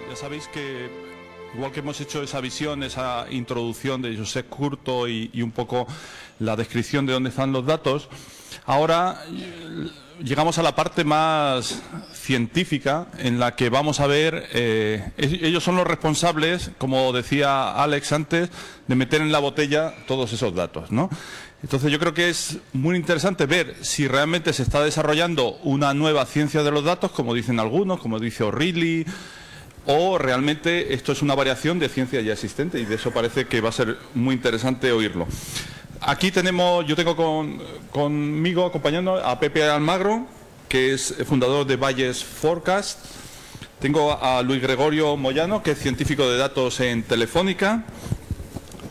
Ya sabéis que, igual que hemos hecho esa visión, esa introducción de Josep Curto y un poco la descripción de dónde están los datos, ahora llegamos a la parte más científica en la que vamos a ver, ellos son los responsables, como decía Alex antes, de meter en la botella todos esos datos, ¿no? Entonces yo creo que es muy interesante ver si realmente se está desarrollando una nueva ciencia de los datos, como dicen algunos, como dice O'Reilly, o realmente esto es una variación de ciencia ya existente, y de eso parece que va a ser muy interesante oírlo. Aquí tenemos, yo tengo conmigo acompañando a Pepe Almagro, que es fundador de Bayes Forecast. Tengo a Luis Gregorio Moyano, que es científico de datos en Telefónica.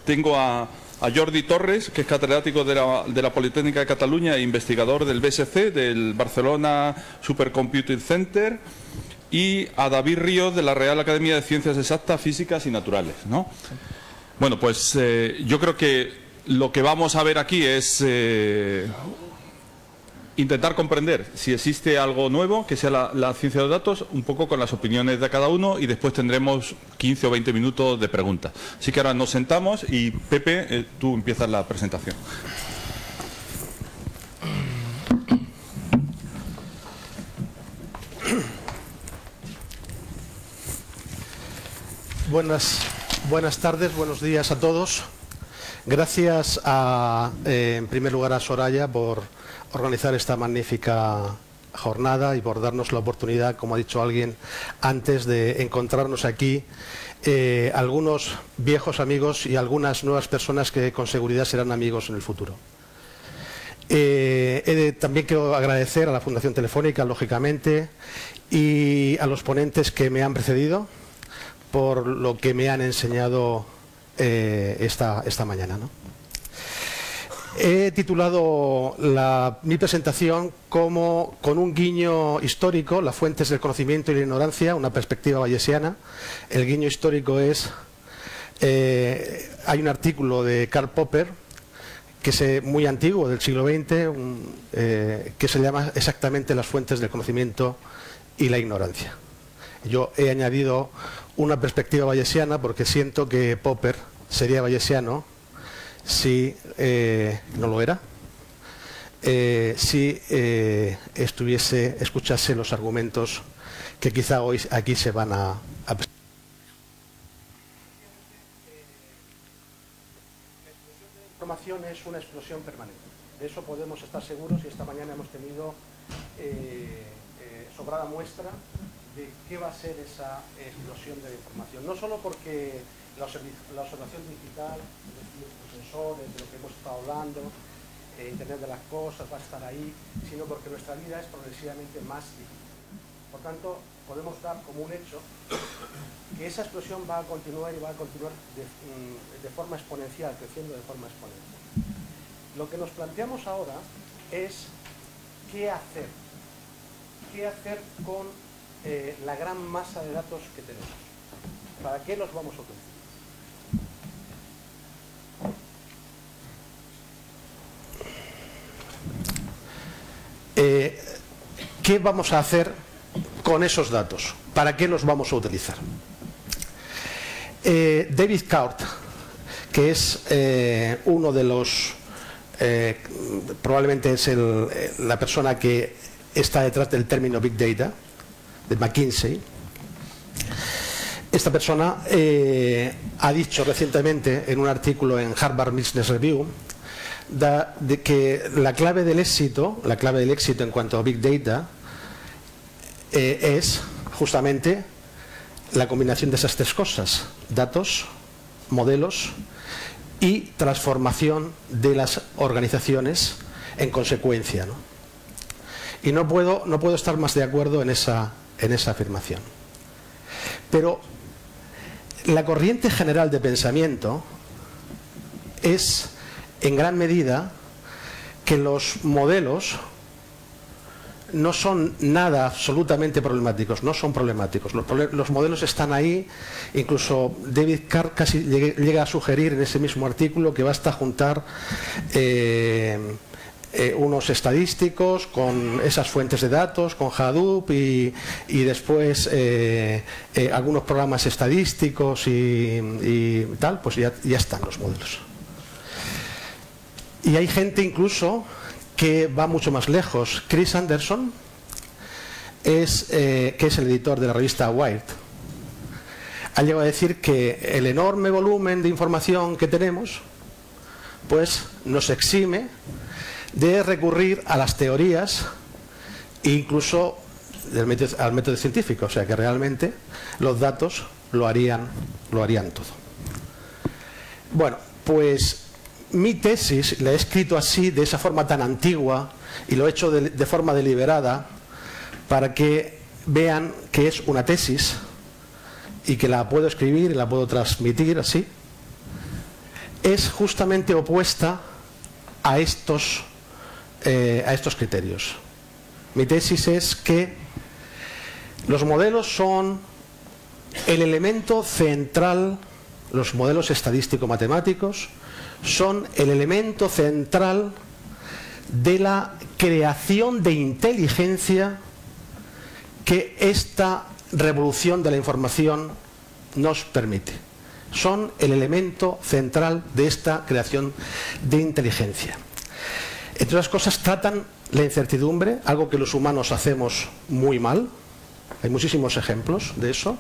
Tengo a Jordi Torres, que es catedrático de la Politécnica de Cataluña e investigador del BSC, del Barcelona Supercomputing Center, y a David Ríos, de la Real Academia de Ciencias Exactas, Físicas y Naturales, ¿no? Bueno, pues yo creo que lo que vamos a ver aquí es intentar comprender si existe algo nuevo, que sea la ciencia de los datos, un poco con las opiniones de cada uno, y después tendremos 15 o 20 minutos de preguntas. Así que ahora nos sentamos y, Pepe, tú empiezas la presentación. Buenas tardes, buenos días a todos. Gracias en primer lugar a Soraya por organizar esta magnífica jornada y por darnos la oportunidad, como ha dicho alguien antes, de encontrarnos aquí algunos viejos amigos y algunas nuevas personas que con seguridad serán amigos en el futuro. También quiero agradecer a la Fundación Telefónica, lógicamente, y a los ponentes que me han precedido por lo que me han enseñado esta mañana, ¿no? He titulado mi presentación como con un guiño histórico, las fuentes del conocimiento y la ignorancia, una perspectiva bayesiana. El guiño histórico es, hay un artículo de Karl Popper, que es muy antiguo, del siglo XX, que se llama exactamente las fuentes del conocimiento y la ignorancia. Yo he añadido una perspectiva bayesiana porque siento que Popper sería bayesiano si no lo era, si escuchase los argumentos que quizá hoy aquí se van a presentar. La explosión de información es una explosión permanente. De eso podemos estar seguros, y esta mañana hemos tenido sobrada muestra de qué va a ser esa explosión de información. No solo porque la observación digital, los sensores, de lo que hemos estado hablando, Internet de las cosas va a estar ahí, sino porque nuestra vida es progresivamente más difícil. Por tanto, podemos dar como un hecho que esa explosión va a continuar y va a continuar de forma exponencial, creciendo de forma exponencial. Lo que nos planteamos ahora es qué hacer con la gran masa de datos que tenemos. ¿Para qué los vamos a utilizar? ¿Qué vamos a hacer con esos datos? ¿Para qué los vamos a utilizar? David Card, que es uno de los, probablemente es la persona que está detrás del término Big Data, de McKinsey. Esta persona ha dicho recientemente en un artículo en Harvard Business Review de que la clave del éxito en cuanto a Big Data es justamente la combinación de esas tres cosas: datos, modelos y transformación de las organizaciones en consecuencia, ¿no? Y no puedo estar más de acuerdo en esa afirmación. Pero la corriente general de pensamiento es, en gran medida, que los modelos no son nada absolutamente problemáticos, no son problemáticos. Los modelos están ahí. Incluso David Card casi llega a sugerir en ese mismo artículo que basta juntar unos estadísticos con esas fuentes de datos, con Hadoop y después algunos programas estadísticos y tal, pues ya están los modelos. Y hay gente incluso que va mucho más lejos. Chris Anderson, que es el editor de la revista Wired, ha llegado a decir que el enorme volumen de información que tenemos pues nos exime de recurrir a las teorías e incluso al método científico, o sea que realmente los datos lo harían todo. Bueno, pues mi tesis la he escrito así, de esa forma tan antigua, y lo he hecho de forma deliberada para que vean que es una tesis y que la puedo escribir y la puedo transmitir así. Es justamente opuesta a estos criterios. Mi tesis es que los modelos son el elemento central, los modelos estadístico-matemáticos son el elemento central de la creación de inteligencia que esta revolución de la información nos permite. Son el elemento central de esta creación de inteligencia. Entre otras cosas, tratan la incertidumbre, algo que los humanos hacemos muy mal. Hay muchísimos ejemplos de eso.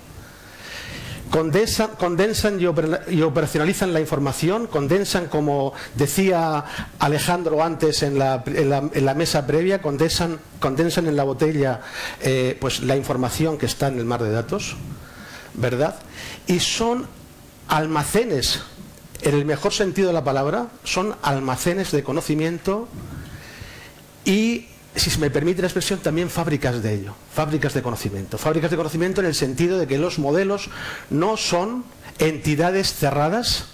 Condensan y operacionalizan la información, condensan, como decía Alejandro antes en la mesa previa, condensan en la botella pues la información que está en el mar de datos, ¿verdad? Y son almacenes, en el mejor sentido de la palabra, son almacenes de conocimiento y, si se me permite la expresión, también fábricas de ello, fábricas de conocimiento en el sentido de que los modelos no son entidades cerradas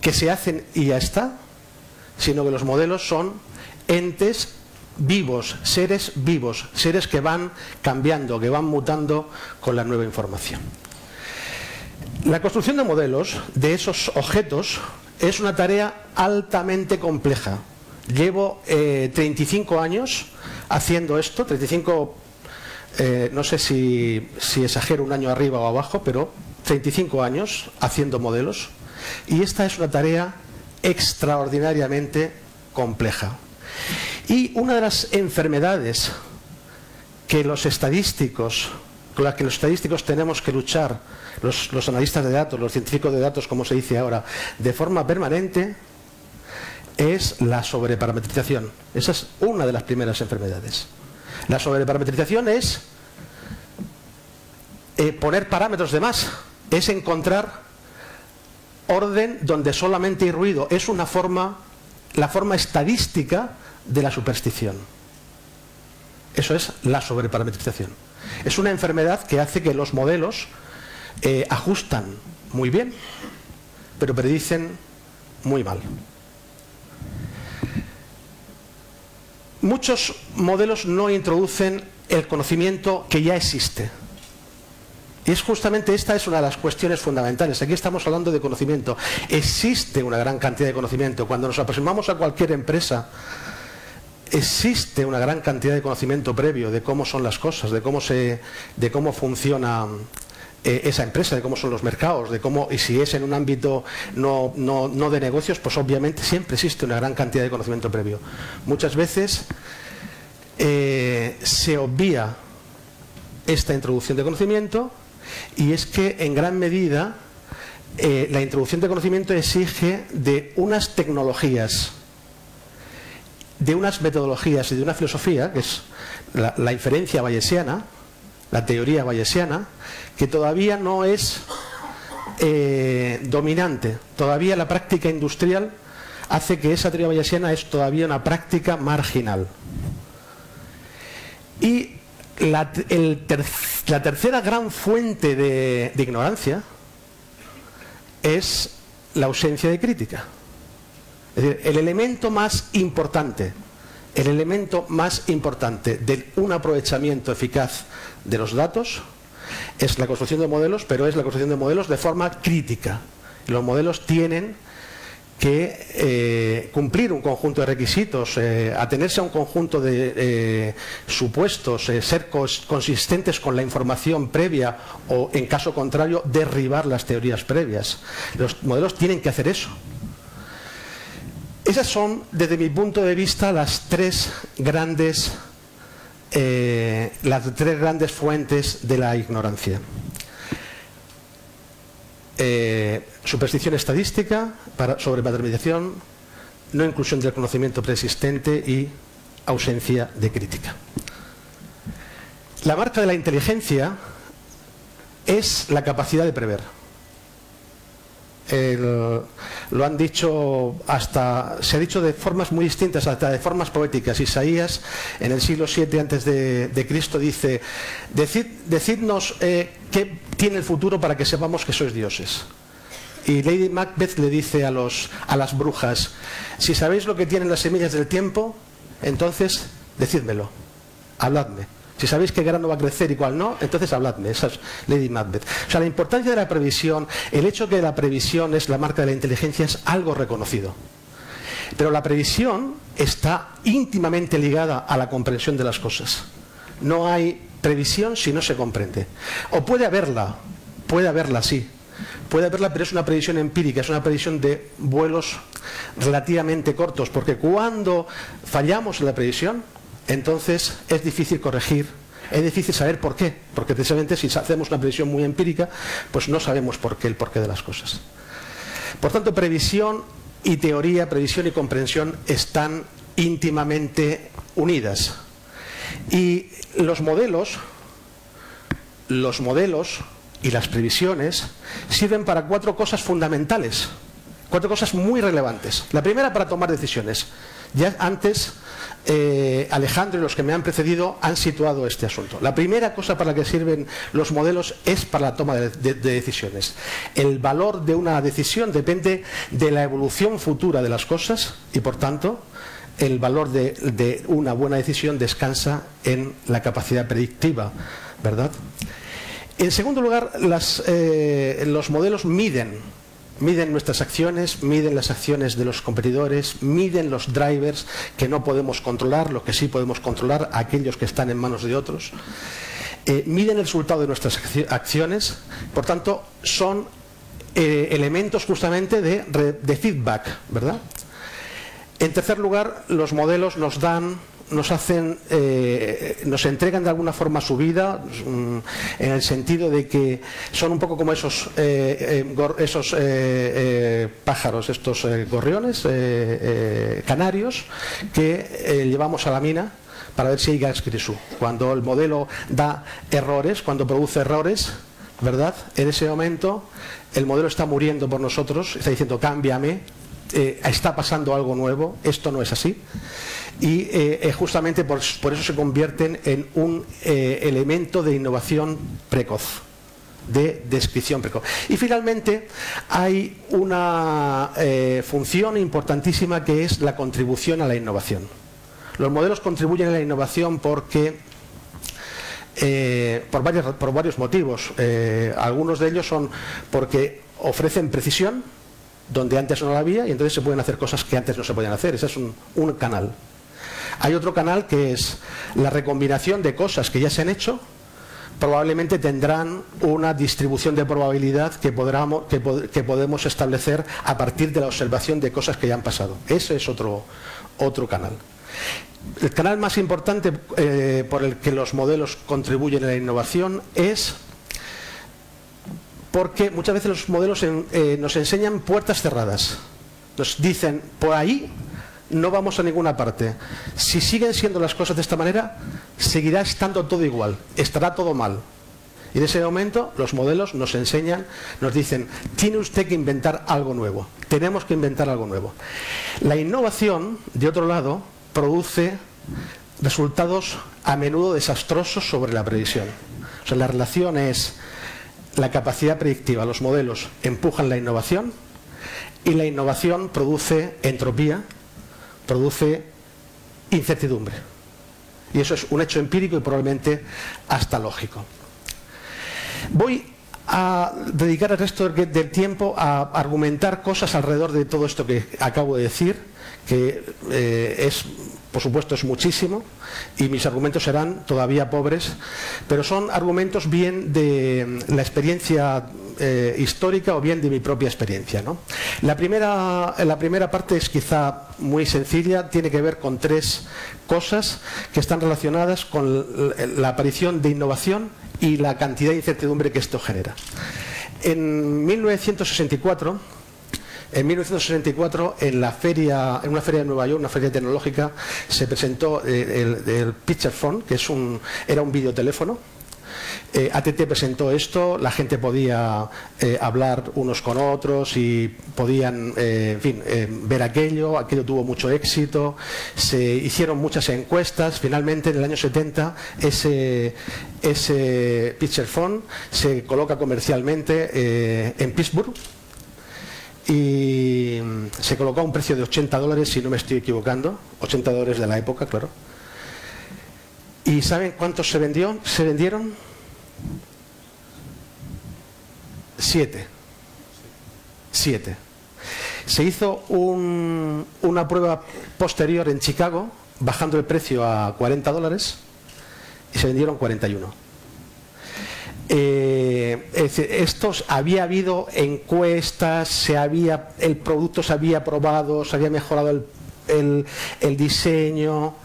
que se hacen y ya está, sino que los modelos son entes vivos, seres que van cambiando, que van mutando con la nueva información. La construcción de modelos de esos objetos es una tarea altamente compleja. Llevo 35 años haciendo esto, 35, no sé si exagero un año arriba o abajo, pero 35 años haciendo modelos, y esta es una tarea extraordinariamente compleja. Y una de las enfermedades que los estadísticos, con las que los estadísticos tenemos que luchar, los analistas de datos, los científicos de datos, como se dice ahora, de forma permanente, es la sobreparametrización. Esa es una de las primeras enfermedades. La sobreparametrización es poner parámetros de más, es encontrar orden donde solamente hay ruido. Es la forma estadística de la superstición. Eso es la sobreparametrización. Es una enfermedad que hace que los modelos ajustan muy bien, pero predicen muy mal. Muchos modelos no introducen el conocimiento que ya existe. Y es justamente esta es una de las cuestiones fundamentales. Aquí estamos hablando de conocimiento. Existe una gran cantidad de conocimiento. Cuando nos aproximamos a cualquier empresa, existe una gran cantidad de conocimiento previo de cómo son las cosas, de cómo funciona esa empresa, de cómo son los mercados, de cómo, y si es en un ámbito no de negocios, pues obviamente siempre existe una gran cantidad de conocimiento previo. Muchas veces se obvia esta introducción de conocimiento, y es que en gran medida la introducción de conocimiento exige de unas tecnologías, de unas metodologías y de una filosofía, que es la inferencia bayesiana, la teoría bayesiana, que todavía no es dominante. Todavía la práctica industrial hace que esa teoría bayesiana es todavía una práctica marginal. Y la tercera gran fuente de ignorancia es la ausencia de crítica. Es decir, el elemento más importante de un aprovechamiento eficaz de los datos es la construcción de modelos, pero es la construcción de modelos de forma crítica. Los modelos tienen que cumplir un conjunto de requisitos, atenerse a un conjunto de supuestos, ser consistentes con la información previa o, en caso contrario, derribar las teorías previas. Los modelos tienen que hacer eso. Esas son, desde mi punto de vista, las tres grandes fuentes de la ignorancia. Superstición estadística sobre paternalización, no inclusión del conocimiento preexistente y ausencia de crítica. La marca de la inteligencia es la capacidad de prever. Lo han dicho se ha dicho de formas muy distintas, hasta de formas poéticas. Isaías, en el siglo VII a.C., dice: decidnos qué tiene el futuro para que sepamos que sois dioses. Y Lady Macbeth le dice a las brujas: si sabéis lo que tienen las semillas del tiempo, entonces decídmelo, habladme. Si sabéis qué grano va a crecer y cuál no, entonces habladme. Esa es Lady Macbeth. O sea, la importancia de la previsión, el hecho que la previsión es la marca de la inteligencia, es algo reconocido. Pero la previsión está íntimamente ligada a la comprensión de las cosas. No hay previsión si no se comprende. O puede haberla sí. Puede haberla, pero es una previsión empírica, es una previsión de vuelos relativamente cortos, porque cuando fallamos en la previsión, entonces es difícil corregir, es difícil saber por qué, porque precisamente si hacemos una previsión muy empírica, pues no sabemos el porqué de las cosas. Por tanto, previsión y teoría, previsión y comprensión están íntimamente unidas. Y los modelos y las previsiones sirven para cuatro cosas fundamentales, cuatro cosas muy relevantes. La primera, para tomar decisiones. Ya antes Alejandro y los que me han precedido han situado este asunto. La primera cosa para la que sirven los modelos es para la toma de decisiones. El valor de una decisión depende de la evolución futura de las cosas y, por tanto, el valor de una buena decisión descansa en la capacidad predictiva, ¿verdad? En segundo lugar, los modelos miden nuestras acciones, miden las acciones de los competidores, miden los drivers que no podemos controlar, los que sí podemos controlar, aquellos que están en manos de otros. Miden el resultado de nuestras acciones, por tanto, son elementos justamente de feedback, ¿verdad? En tercer lugar, los modelos nos entregan de alguna forma su vida, en el sentido de que son un poco como esos pájaros, estos gorriones, canarios, que llevamos a la mina para ver si hay gas grisú. Cuando el modelo da errores, cuando produce errores, ¿verdad? En ese momento el modelo está muriendo por nosotros, está diciendo: cámbiame, está pasando algo nuevo, esto no es así. Y justamente por eso se convierten en un elemento de innovación precoz, de descripción precoz. Y finalmente hay una función importantísima, que es la contribución a la innovación. Los modelos contribuyen a la innovación porque por varios motivos. Algunos de ellos son porque ofrecen precisión donde antes no la había, y entonces se pueden hacer cosas que antes no se podían hacer. Ese es un canal. Hay otro canal, que es la recombinación de cosas que ya se han hecho. Probablemente tendrán una distribución de probabilidad que podemos establecer a partir de la observación de cosas que ya han pasado. Ese es otro canal. El canal más importante por el que los modelos contribuyen a la innovación es porque muchas veces los modelos nos enseñan puertas cerradas. Nos dicen: por ahí no vamos a ninguna parte. Si siguen siendo las cosas de esta manera, seguirá estando todo igual, estará todo mal. Y en ese momento los modelos nos enseñan, nos dicen: tiene usted que inventar algo nuevo, tenemos que inventar algo nuevo. La innovación, de otro lado, produce resultados a menudo desastrosos sobre la previsión. O sea, la relación es la capacidad predictiva. Los modelos empujan la innovación, y la innovación produce entropía, produce incertidumbre. Y eso es un hecho empírico y probablemente hasta lógico. Voy a dedicar el resto del tiempo a argumentar cosas alrededor de todo esto que acabo de decir, que por supuesto es muchísimo, y mis argumentos serán todavía pobres, pero son argumentos bien de la experiencia histórica o bien de mi propia experiencia, ¿no? La primera parte es quizá muy sencilla, tiene que ver con tres cosas que están relacionadas con la aparición de innovación y la cantidad de incertidumbre que esto genera. En 1964, en una feria de Nueva York, una feria tecnológica, se presentó el Picture Phone, que era un videoteléfono. AT&T presentó esto, la gente podía hablar unos con otros y podían ver aquello tuvo mucho éxito, se hicieron muchas encuestas, finalmente en el año 70 ese Picture Phone se coloca comercialmente en Pittsburgh y se colocó a un precio de $80, si no me estoy equivocando, $80 de la época, claro. ¿Y saben cuántos se vendieron? 7. Se hizo una prueba posterior en Chicago, bajando el precio a $40 y se vendieron 41. Es decir, había habido encuestas, el producto se había probado, se había mejorado el diseño,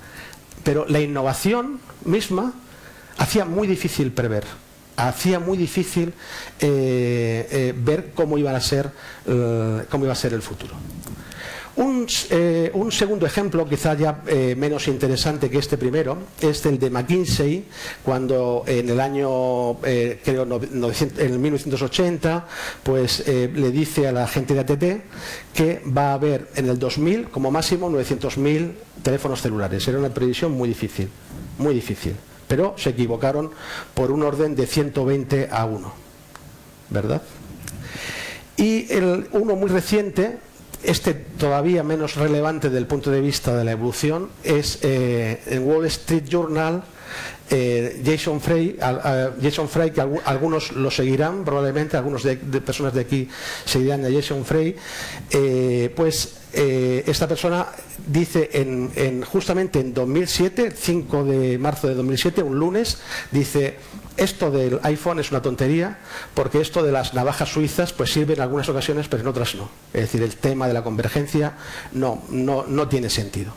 pero la innovación misma hacía muy difícil prever. Hacía muy difícil ver cómo iba a ser el futuro. Un segundo ejemplo, quizá ya menos interesante que este primero, es el de McKinsey, cuando en el año, en 1980, pues le dice a la gente de AT&T que va a haber en el 2000 como máximo 900.000 teléfonos celulares. Era una previsión muy difícil, pero se equivocaron por un orden de 120 a 1, ¿verdad? Y uno muy reciente, todavía menos relevante desde el punto de vista de la evolución, es en Wall Street Journal, Jason Frey, que algunos lo seguirán, probablemente algunos de personas de aquí seguirán a Jason Frey, esta persona dice justamente en 2007, 5 de marzo de 2007, un lunes, dice: esto del iPhone es una tontería, porque esto de las navajas suizas pues sirve en algunas ocasiones, pero en otras no. Es decir, el tema de la convergencia no tiene sentido.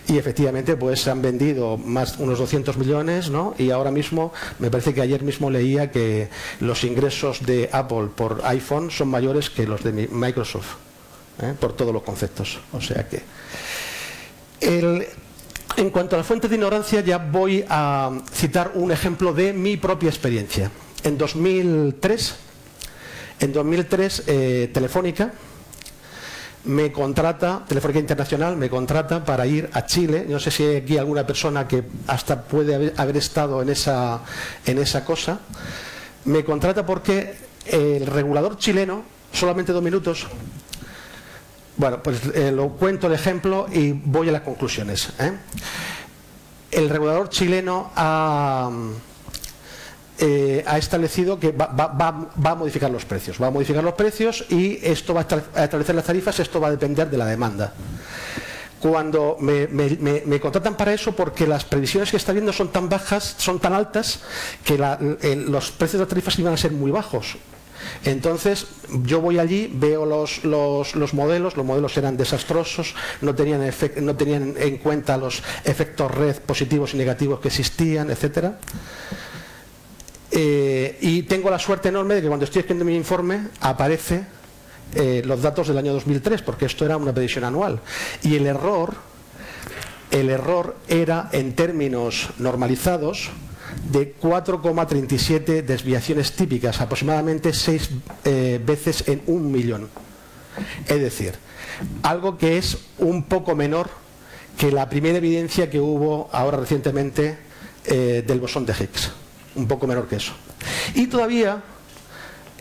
Y efectivamente pues se han vendido unos 200 millones, ¿no? Y ahora mismo, me parece que ayer mismo leía que los ingresos de Apple por iPhone son mayores que los de Microsoft, por todos los conceptos. O sea que en cuanto a las fuentes de ignorancia, ya voy a citar un ejemplo de mi propia experiencia. En 2003 Telefónica Internacional me contrata para ir a Chile. No sé si hay aquí alguna persona que hasta puede haber estado en esa cosa. Me contrata porque el regulador chileno, solamente 2 minutos. Bueno, pues lo cuento el ejemplo y voy a las conclusiones. El regulador chileno ha establecido que va a modificar los precios. Va a modificar los precios y esto va a establecer las tarifas. Esto va a depender de la demanda. Cuando me contratan para eso, porque las previsiones que está viendo son tan bajas, son tan altas, que los precios de las tarifas iban a ser muy bajos. Entonces yo voy allí, veo los modelos eran desastrosos, no tenían en cuenta los efectos red positivos y negativos que existían, etcétera. Y tengo la suerte enorme de que cuando estoy escribiendo mi informe aparece los datos del año 2003, porque esto era una previsión anual, y el error era, en términos normalizados, de 4,37 desviaciones típicas, aproximadamente 6 veces en 1 millón. Es decir, algo que es un poco menor que la primera evidencia que hubo ahora recientemente del bosón de Higgs, un poco menor que eso. Y todavía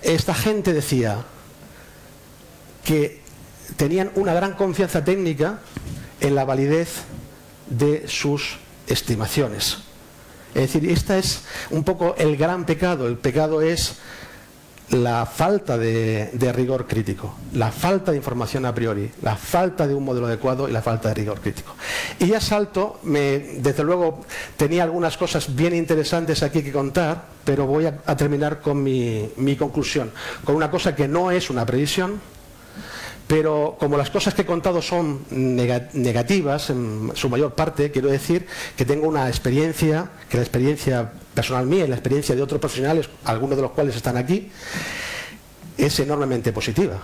esta gente decía que tenían una gran confianza técnica en la validez de sus estimaciones. Es decir, este es un poco el gran pecado. El pecado es la falta de rigor crítico, la falta de información a priori, la falta de un modelo adecuado y la falta de rigor crítico. Y ya salto, desde luego tenía algunas cosas bien interesantes aquí que contar, pero voy a terminar con mi conclusión, con una cosa que no es una previsión, pero como las cosas que he contado son negativas en su mayor parte, quiero decir que tengo una experiencia, que la experiencia personal mía y la experiencia de otros profesionales, algunos de los cuales están aquí, es enormemente positiva.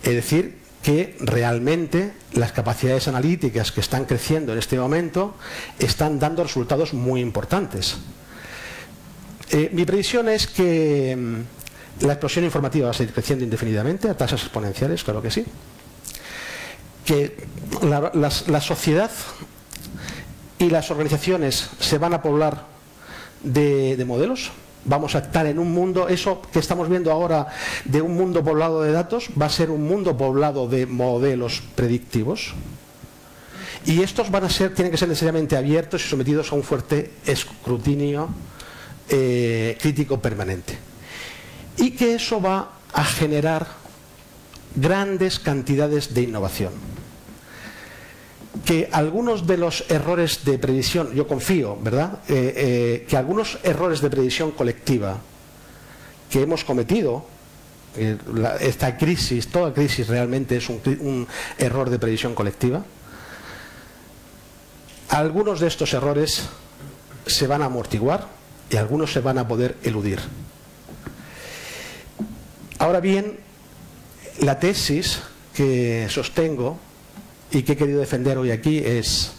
Es decir, que realmente las capacidades analíticas que están creciendo en este momento están dando resultados muy importantes. Mi previsión es que la explosión informativa va a seguir creciendo indefinidamente a tasas exponenciales, claro que sí. Que la sociedad y las organizaciones se van a poblar de modelos. Vamos a estar en un mundo, eso que estamos viendo ahora de un mundo poblado de datos, va a ser un mundo poblado de modelos predictivos. Y estos tienen que ser necesariamente abiertos y sometidos a un fuerte escrutinio crítico permanente. Y que eso va a generar grandes cantidades de innovación. Que algunos de los errores de previsión, yo confío, ¿verdad?, que algunos errores de previsión colectiva que hemos cometido, esta crisis, toda crisis realmente es un error de previsión colectiva, algunos de estos errores se van a amortiguar y algunos se van a poder eludir. Ahora bien, la tesis que sostengo y que he querido defender hoy aquí es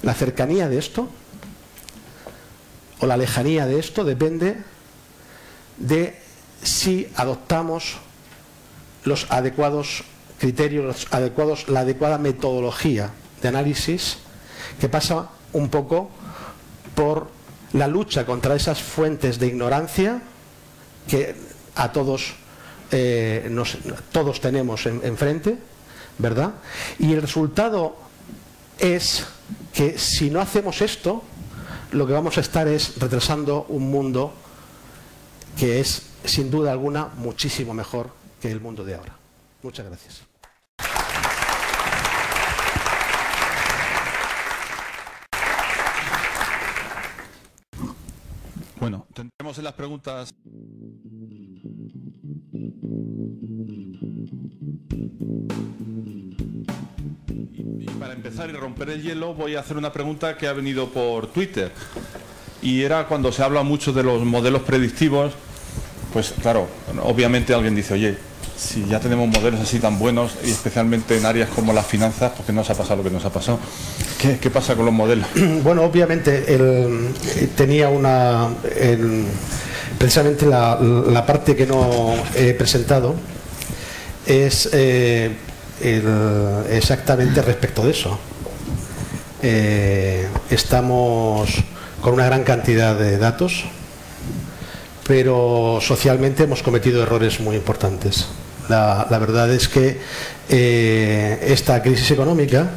la cercanía de esto o la lejanía de esto depende de si adoptamos los adecuados criterios, la adecuada metodología de análisis, que pasa un poco por la lucha contra esas fuentes de ignorancia que a todos tenemos enfrente, ¿verdad? Y el resultado es que si no hacemos esto, lo que vamos a estar es retrasando un mundo que es, sin duda alguna, muchísimo mejor que el mundo de ahora. Muchas gracias. Bueno, tendremos en las preguntas. Y para empezar y romper el hielo voy a hacer una pregunta que ha venido por Twitter. Y era cuando se habla mucho de los modelos predictivos, pues claro, obviamente alguien dice, oye, si ya tenemos modelos así tan buenos, y especialmente en áreas como las finanzas, ¿por qué nos ha pasado lo que nos ha pasado? ¿Qué pasa con los modelos? Bueno, obviamente tenía precisamente la parte que no he presentado es exactamente respecto de eso. Estamos con una gran cantidad de datos, pero socialmente hemos cometido errores muy importantes. La verdad es que esta crisis económica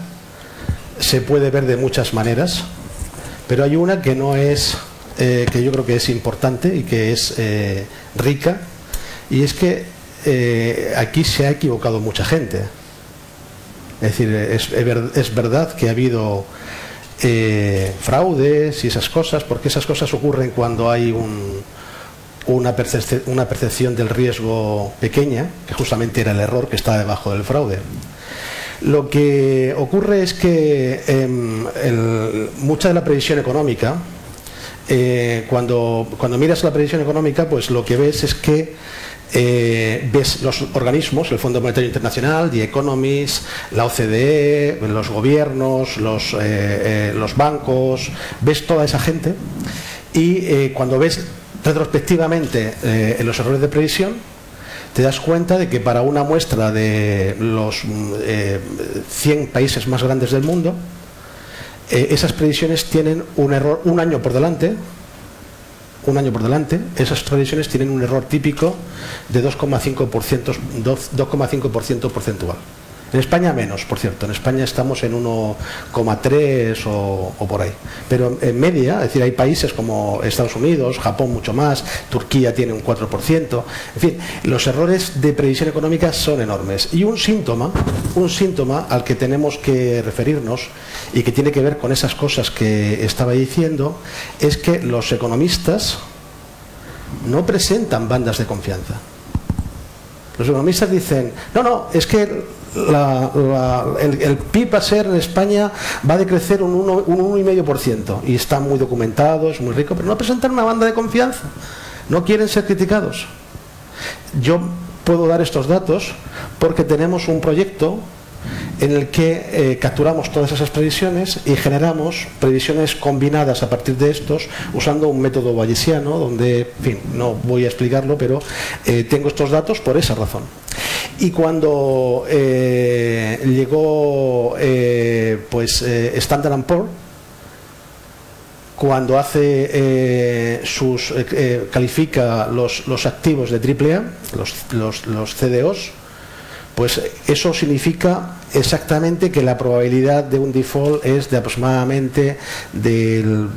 se puede ver de muchas maneras, pero hay una que no es, que yo creo que es importante y que es rica, y es que aquí se ha equivocado mucha gente. Es decir, es verdad que ha habido fraudes y esas cosas, porque esas cosas ocurren cuando hay una percepción del riesgo pequeña, que justamente era el error que está debajo del fraude. Lo que ocurre es que mucha de la previsión económica, cuando miras la previsión económica, pues lo que ves es que ves los organismos, el Fondo Monetario Internacional, The Economist, la OCDE, los gobiernos, los bancos, ves toda esa gente y cuando ves retrospectivamente en los errores de previsión, te das cuenta de que para una muestra de los 100 países más grandes del mundo, esas previsiones tienen un error un año por delante. Esas previsiones tienen un error típico de 2,5% porcentual. Es En España menos, por cierto. En España estamos en 1,3 o por ahí. Pero en media, es decir, hay países como Estados Unidos, Japón mucho más, Turquía tiene un 4%. En fin, los errores de previsión económica son enormes. Y un síntoma al que tenemos que referirnos y que tiene que ver con esas cosas que estaba diciendo, es que los economistas no presentan bandas de confianza. Los economistas dicen, no, es que el PIB va a ser en España, va a decrecer un 1,5%, y está muy documentado, es muy rico, pero no presentan una banda de confianza, no quieren ser criticados. Yo puedo dar estos datos porque tenemos un proyecto en el que capturamos todas esas previsiones y generamos previsiones combinadas a partir de estos, usando un método bayesiano, donde, en fin, no voy a explicarlo, pero tengo estos datos por esa razón. Y cuando llegó Standard & Poor's, cuando hace califica los activos de AAA, los CDOs, pues eso significa exactamente que la probabilidad de un default es de aproximadamente del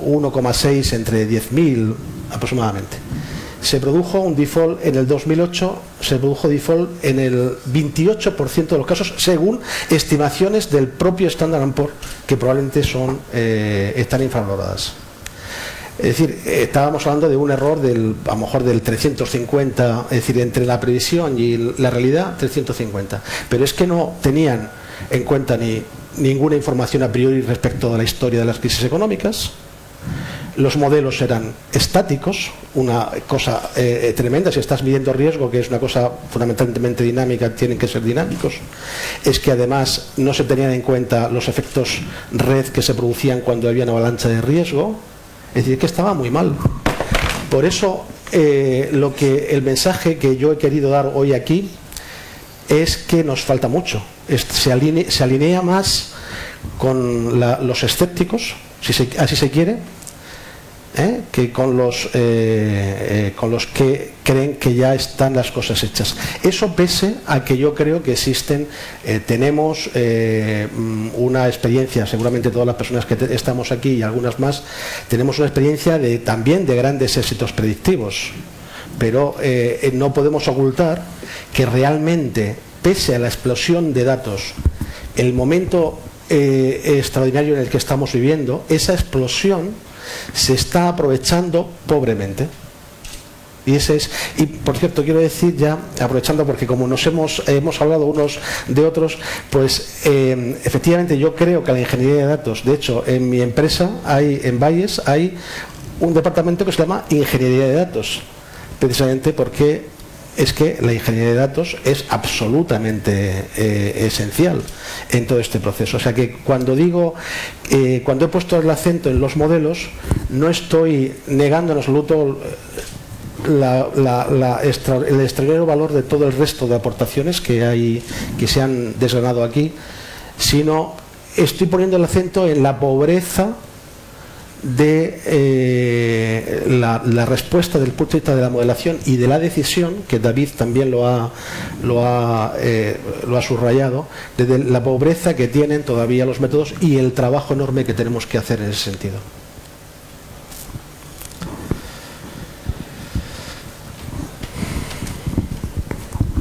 1,6 entre 10.000 aproximadamente. Se produjo un default en el 2008, se produjo default en el 28% de los casos, según estimaciones del propio Standard & Poor's, que probablemente están infravaloradas. Es decir, estábamos hablando de un error a lo mejor del 350, es decir, entre la previsión y la realidad, 350. Pero es que no tenían en cuenta ninguna información a priori respecto de la historia de las crisis económicas. Los modelos eran estáticos, una cosa tremenda. Si estás midiendo riesgo, que es una cosa fundamentalmente dinámica, tienen que ser dinámicos. Es que además no se tenían en cuenta los efectos red que se producían cuando había una avalancha de riesgo. Es decir, que estaba muy mal. Por eso el mensaje que yo he querido dar hoy aquí es que nos falta mucho. Se alinea más con los escépticos, así se quiere, que con los que creen que ya están las cosas hechas. Eso pese a que yo creo que tenemos una experiencia, seguramente todas las personas que estamos aquí y algunas más, tenemos una experiencia también de grandes éxitos predictivos, pero no podemos ocultar que realmente, pese a la explosión de datos, el momento extraordinario en el que estamos viviendo, esa explosión se está aprovechando pobremente. Y por cierto, quiero decir ya, aprovechando, porque como nos hemos hablado unos de otros, pues efectivamente yo creo que la ingeniería de datos, de hecho en mi empresa, en Valles, hay un departamento que se llama ingeniería de datos, precisamente porque es que la ingeniería de datos es absolutamente esencial en todo este proceso. O sea que cuando he puesto el acento en los modelos, no estoy negando en absoluto el extraordinario valor de todo el resto de aportaciones que se han desgranado aquí, sino estoy poniendo el acento en la pobreza de la respuesta del punto de vista de la modelación y de la decisión, que David también lo ha subrayado, de la pobreza que tienen todavía los métodos y el trabajo enorme que tenemos que hacer en ese sentido.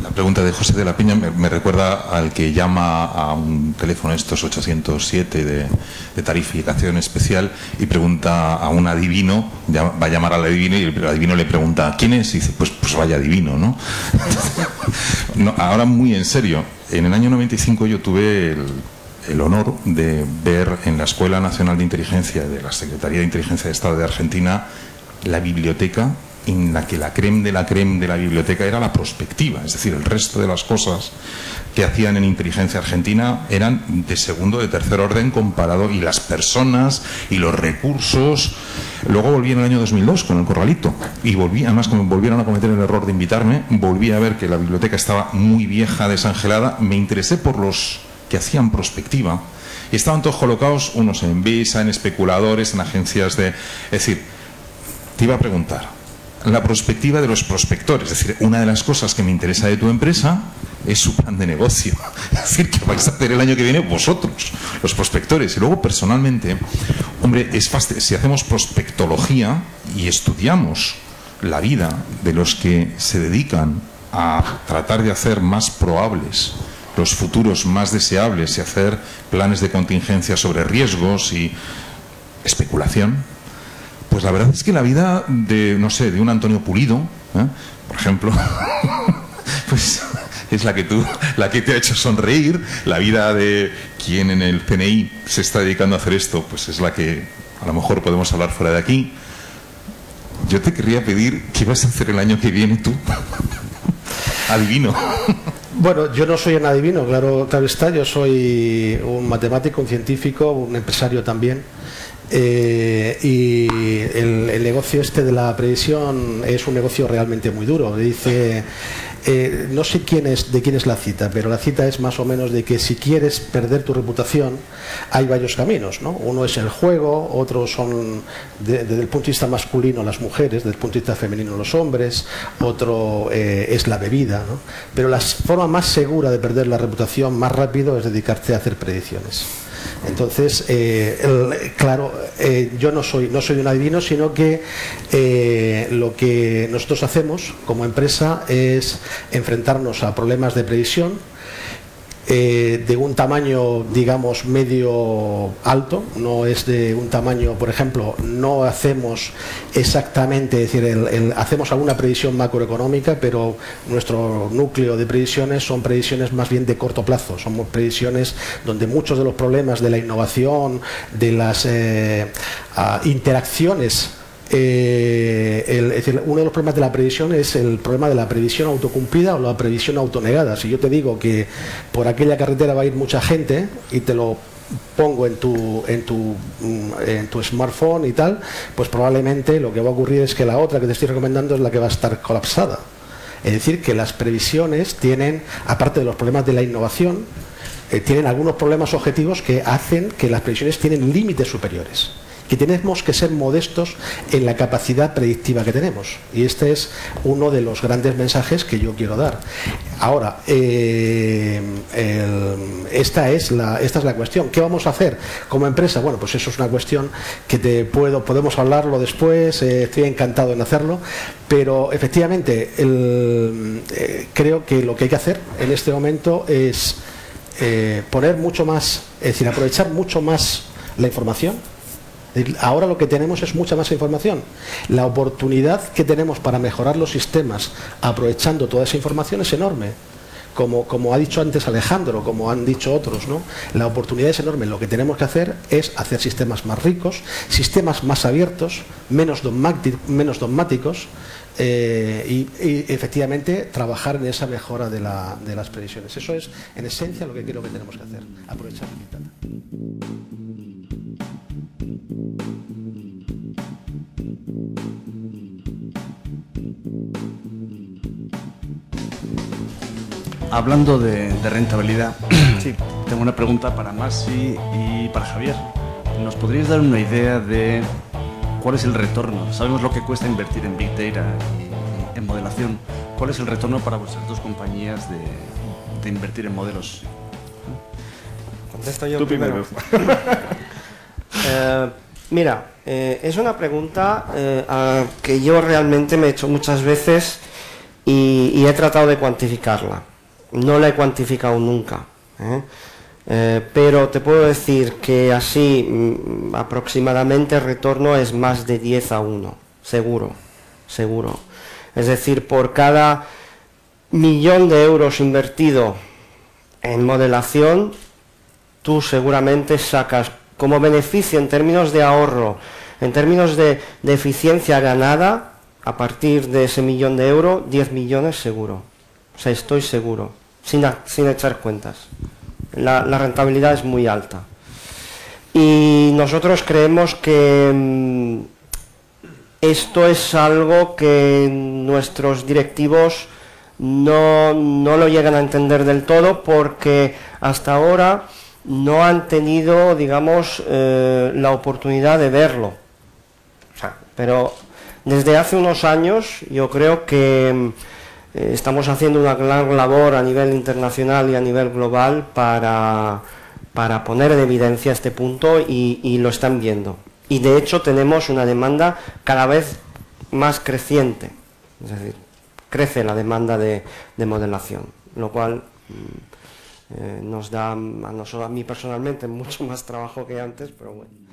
La pregunta de José de la Piña me recuerda al que llama a un teléfono estos 807 de tarificación especial y pregunta a un adivino, va a llamar al adivino y el adivino le pregunta ¿quién es? Y dice, pues vaya adivino, ¿no? No, ahora muy en serio, en el año 95 yo tuve el honor de ver en la Escuela Nacional de Inteligencia de la Secretaría de Inteligencia de Estado de Argentina la biblioteca en la que la crème de la biblioteca era la prospectiva, es decir, el resto de las cosas que hacían en inteligencia argentina eran de segundo, de tercer orden comparado, y las personas y los recursos. Luego volví en el año 2002 con el Corralito y además como volvieron a cometer el error de invitarme, volví a ver que la biblioteca estaba muy vieja, desangelada. Me interesé por los que hacían prospectiva y estaban todos colocados, unos en Visa, en especuladores, en agencias de... Es decir, te iba a preguntar la prospectiva de los prospectores, es decir, una de las cosas que me interesa de tu empresa es su plan de negocio. Es decir, ¿qué vais a hacer el año que viene vosotros, los prospectores? Y luego, personalmente, hombre, es fácil. Si hacemos prospectología y estudiamos la vida de los que se dedican a tratar de hacer más probables los futuros más deseables y hacer planes de contingencia sobre riesgos y especulación, pues la verdad es que la vida de, no sé, de un Antonio Pulido, por ejemplo, pues es la que te ha hecho sonreír. La vida de quien en el CNI se está dedicando a hacer esto, pues es la que a lo mejor podemos hablar fuera de aquí. Yo te querría pedir, ¿qué vas a hacer el año que viene tú? Adivino. Bueno, yo no soy un adivino, claro está, yo soy un matemático, un científico, un empresario también. Y el negocio este de la previsión es un negocio realmente muy duro. Dice, no sé de quién es la cita, pero la cita es más o menos de que si quieres perder tu reputación hay varios caminos, ¿no? Uno es el juego, otros son desde el punto de vista masculino las mujeres, desde el punto de vista femenino los hombres, otro es la bebida, ¿no? Pero la forma más segura de perder la reputación más rápido es dedicarte a hacer predicciones. Entonces, claro, yo no soy un adivino, sino que lo que nosotros hacemos como empresa es enfrentarnos a problemas de previsión de un tamaño, digamos, medio alto. No es de un tamaño, por ejemplo, no hacemos exactamente, es decir, hacemos alguna previsión macroeconómica, pero nuestro núcleo de previsiones son previsiones más bien de corto plazo. Somos previsiones donde muchos de los problemas de la innovación, de las interacciones, es decir, uno de los problemas de la previsión es el problema de la previsión autocumplida o la previsión autonegada. Si yo te digo que por aquella carretera va a ir mucha gente y te lo pongo en tu smartphone y tal, pues probablemente lo que va a ocurrir es que la otra que te estoy recomendando es la que va a estar colapsada. Es decir, que las previsiones tienen, aparte de los problemas de la innovación, tienen algunos problemas objetivos que hacen que las previsiones tienen límites superiores, que tenemos que ser modestos en la capacidad predictiva que tenemos. Y este es uno de los grandes mensajes que yo quiero dar. Ahora, esta es la cuestión. ¿Qué vamos a hacer como empresa? Bueno, pues eso es una cuestión que podemos hablarlo después, estoy encantado en hacerlo, pero efectivamente creo que lo que hay que hacer en este momento es poner mucho más, es decir, aprovechar mucho más la información. Ahora lo que tenemos es mucha más información. La oportunidad que tenemos para mejorar los sistemas aprovechando toda esa información es enorme. Como ha dicho antes Alejandro, como han dicho otros, ¿no? La oportunidad es enorme. Lo que tenemos que hacer es hacer sistemas más ricos, sistemas más abiertos, menos dogmáticos, y efectivamente trabajar en esa mejora de las previsiones. Eso es, en esencia, lo que creo que tenemos que hacer. Aprovechar la mitad. Hablando de rentabilidad, sí, tengo una pregunta para Masi y para Javier. ¿Nos podríais dar una idea de cuál es el retorno? Sabemos lo que cuesta invertir en Big Data y en modelación. ¿Cuál es el retorno para vuestras dos compañías de invertir en modelos? Contesto yo primero. Mira, es una pregunta que yo realmente me he hecho muchas veces y he tratado de cuantificarla. No la he cuantificado nunca, pero te puedo decir que así aproximadamente el retorno es más de 10-1, seguro. Es decir, por cada 1.000.000 de euros invertido en modelación, tú seguramente sacas como beneficio en términos de ahorro, en términos de eficiencia ganada, a partir de ese 1.000.000 de euros, 10 millones seguro. O sea, estoy seguro, sin echar cuentas. La rentabilidad es muy alta. Y nosotros creemos que esto es algo que nuestros directivos no lo llegan a entender del todo, porque hasta ahora no han tenido, digamos, la oportunidad de verlo. O sea, pero desde hace unos años yo creo que estamos haciendo una gran labor a nivel internacional y a nivel global para poner en evidencia este punto y lo están viendo. Y de hecho tenemos una demanda cada vez más creciente, es decir, crece la demanda de modelación, lo cual nos da a mí personalmente mucho más trabajo que antes, pero bueno.